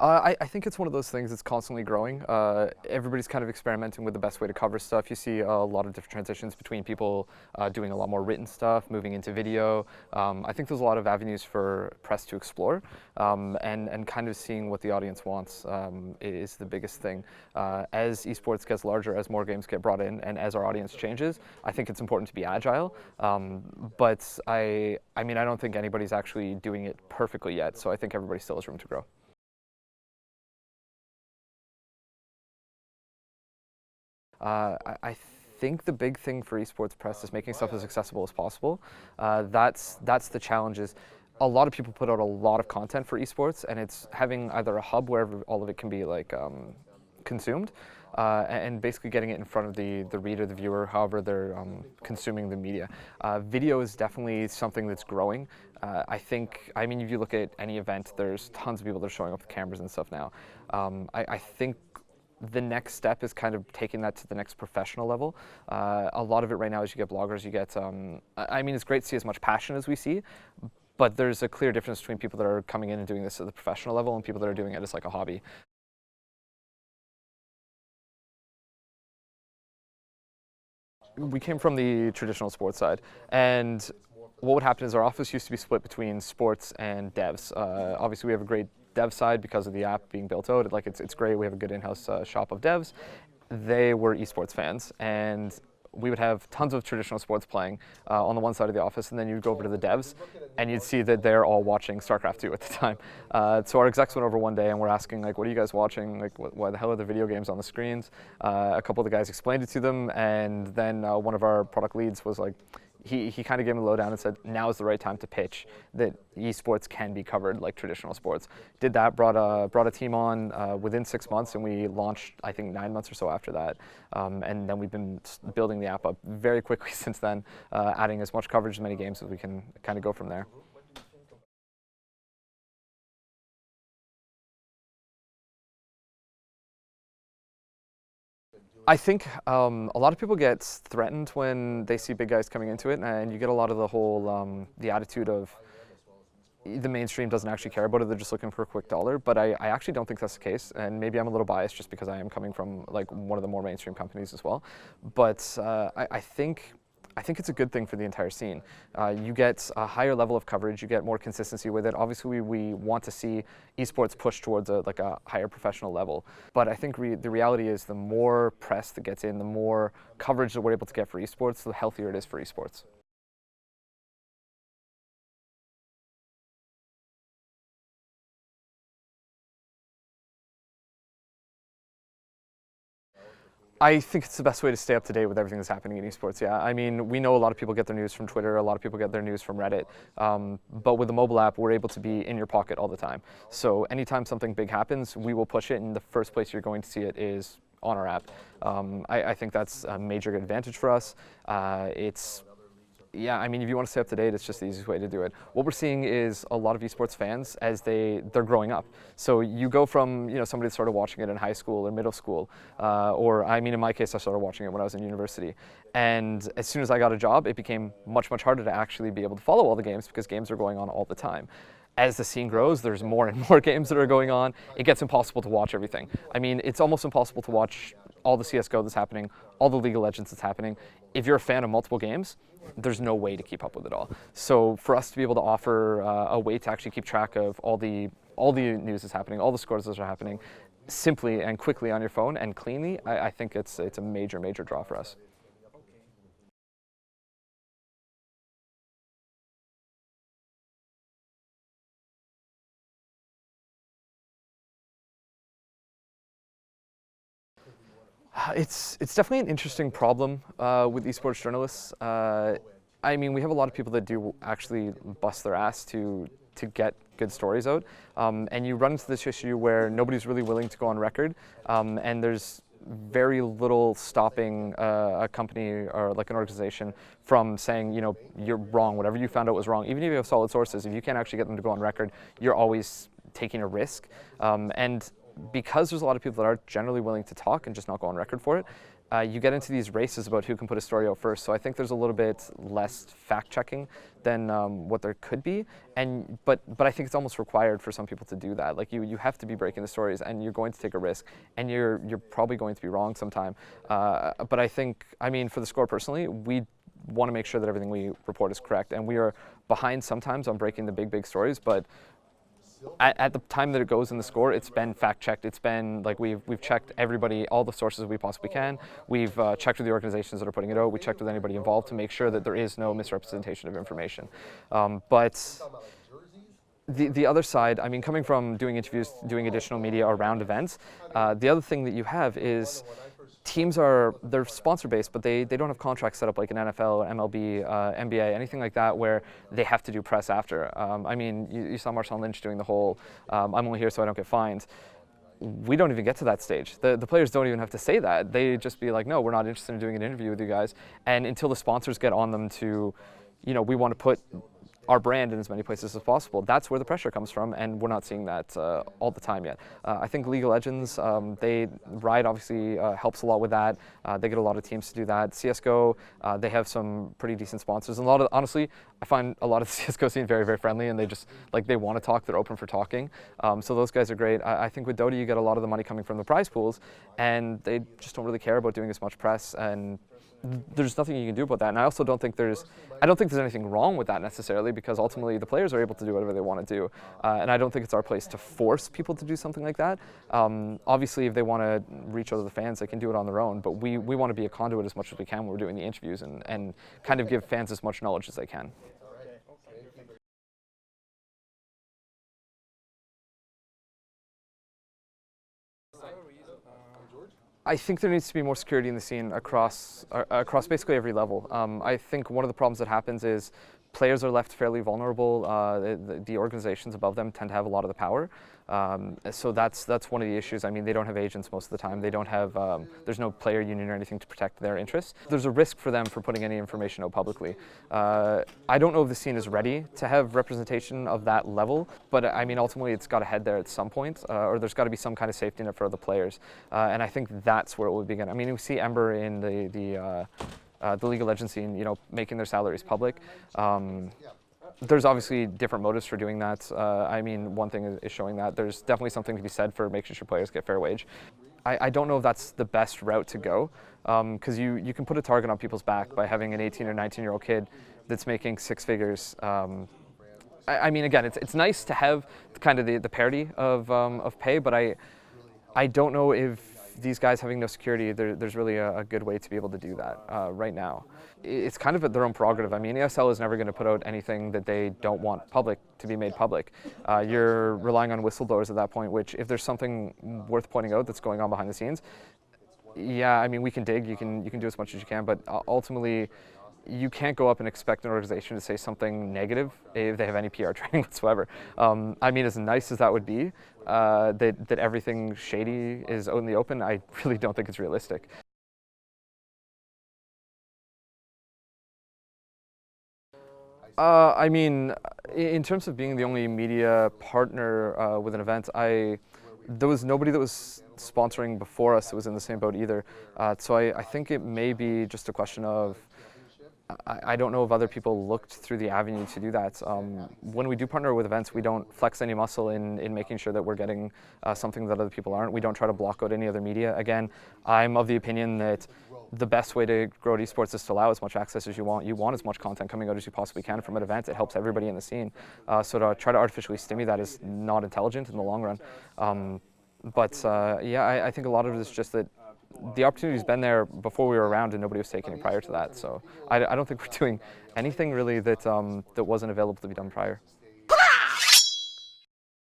I think it's one of those things that's constantly growing. Everybody's kind of experimenting with the best way to cover stuff. You see a lot of different transitions between people doing a lot more written stuff, moving into video. I think there's a lot of avenues for press to explore, and kind of seeing what the audience wants is the biggest thing. As esports gets larger, as more games get brought in, and as our audience changes, I think it's important to be agile. But I mean, I don't think anybody's actually doing it perfectly yet, so I think everybody still has room to grow. I think the big thing for esports press is making stuff as accessible as possible. That's the challenge. Is a lot of people put out a lot of content for esports, and it's having either a hub where all of it can be like consumed, and basically getting it in front of the reader, the viewer, however they're consuming the media. Video is definitely something that's growing. I mean, if you look at any event, there's tons of people that are showing up with cameras and stuff now. I think the next step is kind of taking that to the next professional level. A lot of it right now is you get bloggers, you get, I mean, it's great to see as much passion as we see, but there's a clear difference between people that are coming in and doing this at the professional level and people that are doing it as like a hobby. We came from the traditional sports side, and what would happen is our office used to be split between sports and devs. Obviously, we have a great dev side because of the app being built out. It's great. We have a good in-house shop of devs. They were esports fans, and we would have tons of traditional sports playing on the one side of the office, and then you'd go over to the devs, and you'd see that they're all watching StarCraft 2 at the time. So our execs went over one day, and we're asking, like, what are you guys watching? Like, why the hell are the video games on the screens? A couple of the guys explained it to them, and then one of our product leads was like, he kind of gave me a lowdown and said, now is the right time to pitch that esports can be covered like traditional sports. Did that, brought a team on within 6 months, and we launched, I think, 9 months or so after that. And then we've been building the app up very quickly since then, adding as much coverage, as many games as we can kind of go from there. I think a lot of people get threatened when they see big guys coming into it, and you get a lot of the whole the attitude of the mainstream doesn't actually care about it, they're just looking for a quick dollar. But I actually don't think that's the case, and maybe I'm a little biased just because I am coming from like one of the more mainstream companies as well. But I think it's a good thing for the entire scene. You get a higher level of coverage, you get more consistency with it. Obviously, we want to see esports push towards a higher professional level. But I think the reality is the more press that gets in, the more coverage that we're able to get for esports, the healthier it is for esports. I think it's the best way to stay up to date with everything that's happening in esports, yeah. I mean, we know a lot of people get their news from Twitter, a lot of people get their news from Reddit, but with the mobile app, we're able to be in your pocket all the time. So anytime something big happens, we will push it, and the first place you're going to see it is on our app. I think that's a major advantage for us. Yeah, I mean, if you want to stay up to date, it's just the easiest way to do it. What we're seeing is a lot of esports fans as they're growing up. So you go from somebody that started watching it in high school or middle school, or I mean, in my case, I started watching it when I was in university. And as soon as I got a job, it became much harder to actually be able to follow all the games because games are going on all the time. As the scene grows, there's more and more games that are going on. It gets impossible to watch everything. I mean, it's almost impossible to watch all the CSGO that's happening, all the League of Legends that's happening. If you're a fan of multiple games, there's no way to keep up with it all. So for us to be able to offer a way to actually keep track of all the news that's happening, all the scores that are happening, simply and quickly on your phone and cleanly, I think it's a major draw for us. It's definitely an interesting problem with esports journalists. I mean, we have a lot of people that do actually bust their ass to get good stories out, and you run into this issue where nobody's really willing to go on record, and there's very little stopping a company or like an organization from saying, you're wrong, whatever you found out was wrong. Even if you have solid sources, if you can't actually get them to go on record, you're always taking a risk. And because there's a lot of people that are generally willing to talk and just not go on record for it, you get into these races about who can put a story out first. So I think there's a little bit less fact checking than what there could be, but I think it's almost required for some people to do that. Like you have to be breaking the stories, and you're going to take a risk, and you're probably going to be wrong sometime. But I think, I mean, for theScore personally, we want to make sure that everything we report is correct, and we are behind sometimes on breaking the big stories, but at the time that it goes in theScore, it's been fact checked. It's been like we've checked everybody, all the sources we possibly can. We've checked with the organizations that are putting it out. We checked with anybody involved to make sure that there is no misrepresentation of information. But the other side, I mean, coming from doing interviews, doing additional media around events, the other thing that you have is teams they're sponsor based, but they don't have contracts set up like an NFL, MLB, NBA, anything like that where they have to do press after. I mean, you saw Marshawn Lynch doing the whole, I'm only here so I don't get fined. We don't even get to that stage. The players don't even have to say that. They just be like, no, we're not interested in doing an interview with you guys. And until the sponsors get on them to, we want to put our brand in as many places as possible. That's where the pressure comes from, and we're not seeing that all the time yet. I think League of Legends, Riot obviously helps a lot with that. They get a lot of teams to do that. CSGO, they have some pretty decent sponsors. And honestly, I find a lot of the CSGO scene very, very friendly, and they want to talk. They're open for talking. So those guys are great. I think with Dota, you get a lot of the money coming from the prize pools, and they just don't really care about doing as much press, and there's nothing you can do about that. And I also don't think there's anything wrong with that necessarily, because ultimately the players are able to do whatever they want to do. And I don't think it's our place to force people to do something like that. Obviously, if they want to reach out to the fans, they can do it on their own. But we want to be a conduit as much as we can when we're doing the interviews, and kind of give fans as much knowledge as they can. I think there needs to be more security in the scene across basically every level. I think one of the problems that happens is players are left fairly vulnerable. The organizations above them tend to have a lot of the power. So that's one of the issues. I mean, they don't have agents most of the time. They don't have, there's no player union or anything to protect their interests. There's a risk for them for putting any information out publicly. I don't know if the scene is ready to have representation of that level, but I mean, ultimately it's got to head there at some point, or there's got to be some kind of safety net for the players. And I think that's where it would begin. I mean, we see Ember in the League of Legends scene, making their salaries public. There's obviously different motives for doing that. I mean, one thing is showing that. There's definitely something to be said for making sure players get fair wage. I don't know if that's the best route to go, because you can put a target on people's back by having an 18 or 19-year-old kid that's making six figures. I mean, again, it's nice to have kind of the parity of pay, but I don't know if these guys having no security, there's really a good way to be able to do that right now. It's kind of at their own prerogative. I mean, ESL is never going to put out anything that they don't want public to be made public. You're relying on whistleblowers at that point, which if there's something worth pointing out that's going on behind the scenes, yeah, I mean, we can dig, you can do as much as you can, but ultimately, you can't go up and expect an organization to say something negative if they have any PR training whatsoever. I mean, as nice as that would be, that everything shady is out in the open, I really don't think it's realistic. I mean, in terms of being the only media partner with an event, there was nobody that was sponsoring before us that was in the same boat either. So I think it may be just a question of, I don't know if other people looked through the avenue to do that. When we do partner with events, we don't flex any muscle in making sure that we're getting something that other people aren't. We don't try to block out any other media. Again, I'm of the opinion that the best way to grow esports is to allow as much access as you want. You want as much content coming out as you possibly can from an event. It helps everybody in the scene. So to try to artificially stimulate that is not intelligent in the long run. Yeah, I think a lot of it is just that the opportunity's been there before we were around, and nobody was taking it prior to that. So I don't think we're doing anything really that wasn't available to be done prior.